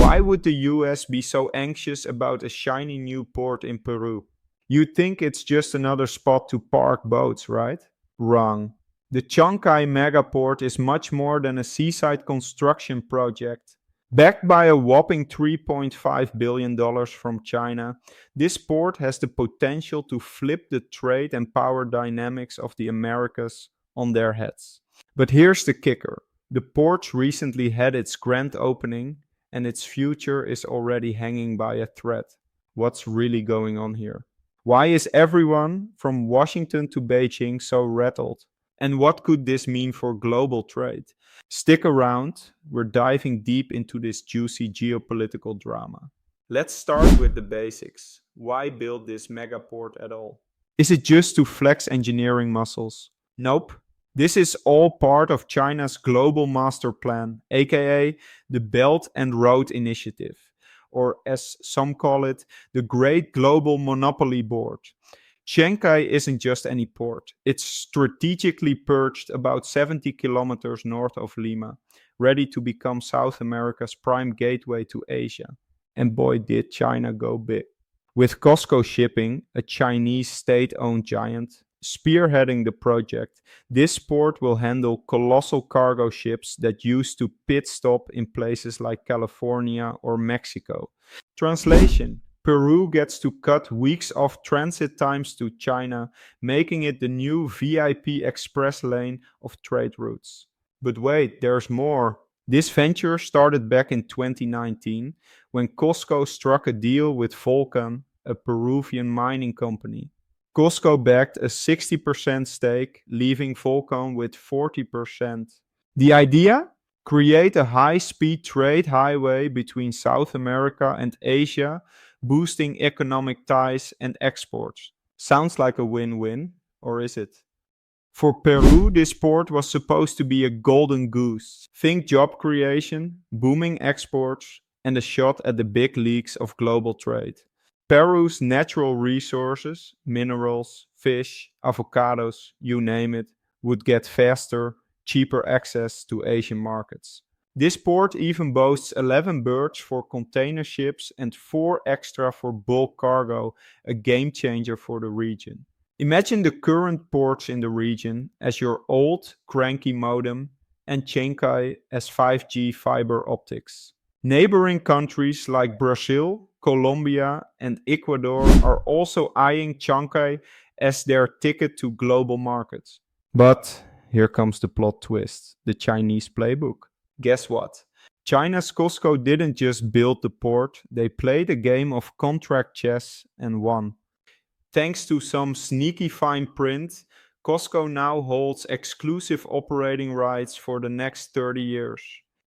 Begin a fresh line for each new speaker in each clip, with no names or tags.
Why would the US be so anxious about a shiny new port in Peru? You'd think it's just another spot to park boats, right? Wrong. The Chancay megaport is much more than a seaside construction project. Backed by a whopping $3.5 billion from China, this port has the potential to flip the trade and power dynamics of the Americas on their heads. But here's the kicker: the port recently had its grand opening, and its future is already hanging by a thread. What's really going on here? Why is everyone from Washington to Beijing so rattled? And what could this mean for global trade? Stick around, we're diving deep into this juicy geopolitical drama. Let's start with the basics. Why build this megaport at all? Is it just to flex engineering muscles? Nope. This is all part of China's global master plan, aka the Belt and Road Initiative, or as some call it, the Great Global Monopoly Board. Chancay isn't just any port. It's strategically perched about 70 kilometers north of Lima, ready to become South America's prime gateway to Asia. And boy, did China go big. With COSCO Shipping, a Chinese state-owned giant, spearheading the project, this port will handle colossal cargo ships that used to pit stop in places like California or Mexico. Translation: Peru gets to cut weeks off transit times to China, making it the new VIP express lane of trade routes. But wait, there's more. This venture started back in 2019 when COSCO struck a deal with Volcan, a Peruvian mining company. COSCO backed a 60% stake, leaving Volcan with 40%. The idea? Create a high-speed trade highway between South America and Asia, boosting economic ties and exports. Sounds like a win-win, or is it? For Peru, this port was supposed to be a golden goose. Think job creation, booming exports, and a shot at the big leagues of global trade. Peru's natural resources, minerals, fish, avocados, you name it, would get faster, cheaper access to Asian markets. This port even boasts 11 berths for container ships and 4 extra for bulk cargo, a game changer for the region. Imagine the current ports in the region as your old, cranky modem and Chancay as 5G fiber optics. Neighboring countries like Brazil, Colombia, and Ecuador are also eyeing Chancay as their ticket to global markets. But here comes the plot twist: the Chinese playbook. Guess what? China's COSCO didn't just build the port, they played a game of contract chess and won. Thanks to some sneaky fine print, COSCO now holds exclusive operating rights for the next 30 years.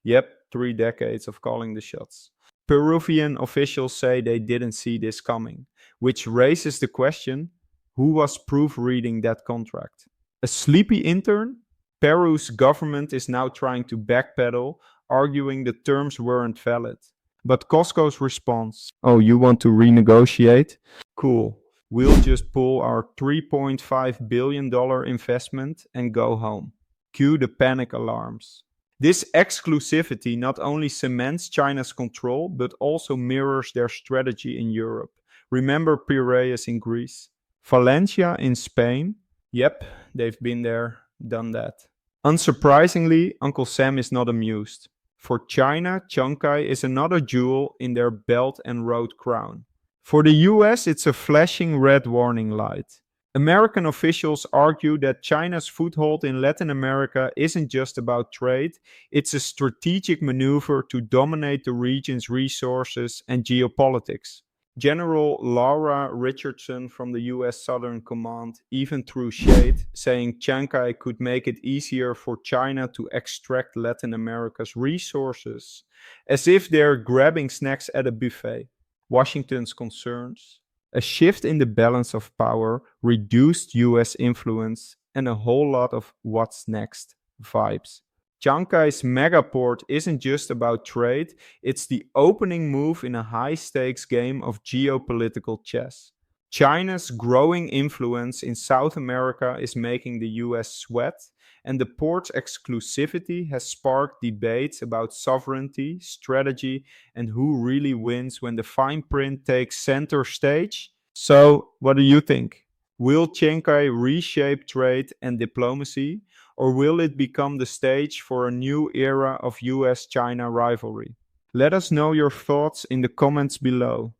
Yep, 3 decades of calling the shots. Peruvian officials say they didn't see this coming, which raises the question: who was proofreading that contract? A sleepy intern? Peru's government is now trying to backpedal, arguing the terms weren't valid. But COSCO's response: oh, you want to renegotiate? Cool. We'll just pull our $3.5 billion investment and go home. Cue the panic alarms. This exclusivity not only cements China's control, but also mirrors their strategy in Europe. Remember Piraeus in Greece? Valencia in Spain? Yep, they've been there, done that. Unsurprisingly, Uncle Sam is not amused. For China, Chancay is another jewel in their Belt and Road crown. For the US, it's a flashing red warning light. American officials argue that China's foothold in Latin America isn't just about trade, it's a strategic maneuver to dominate the region's resources and geopolitics. General Laura Richardson from the US Southern Command even threw shade, saying Chancay could make it easier for China to extract Latin America's resources, as if they're grabbing snacks at a buffet. Washington's concerns: a shift in the balance of power, reduced US influence, and a whole lot of what's next vibes. Chancay's megaport isn't just about trade, it's the opening move in a high-stakes game of geopolitical chess. China's growing influence in South America is making the US sweat, and the port's exclusivity has sparked debates about sovereignty, strategy, and who really wins when the fine print takes center stage. So, what do you think? Will Chancay reshape trade and diplomacy, or will it become the stage for a new era of US China rivalry? Let us know your thoughts in the comments below.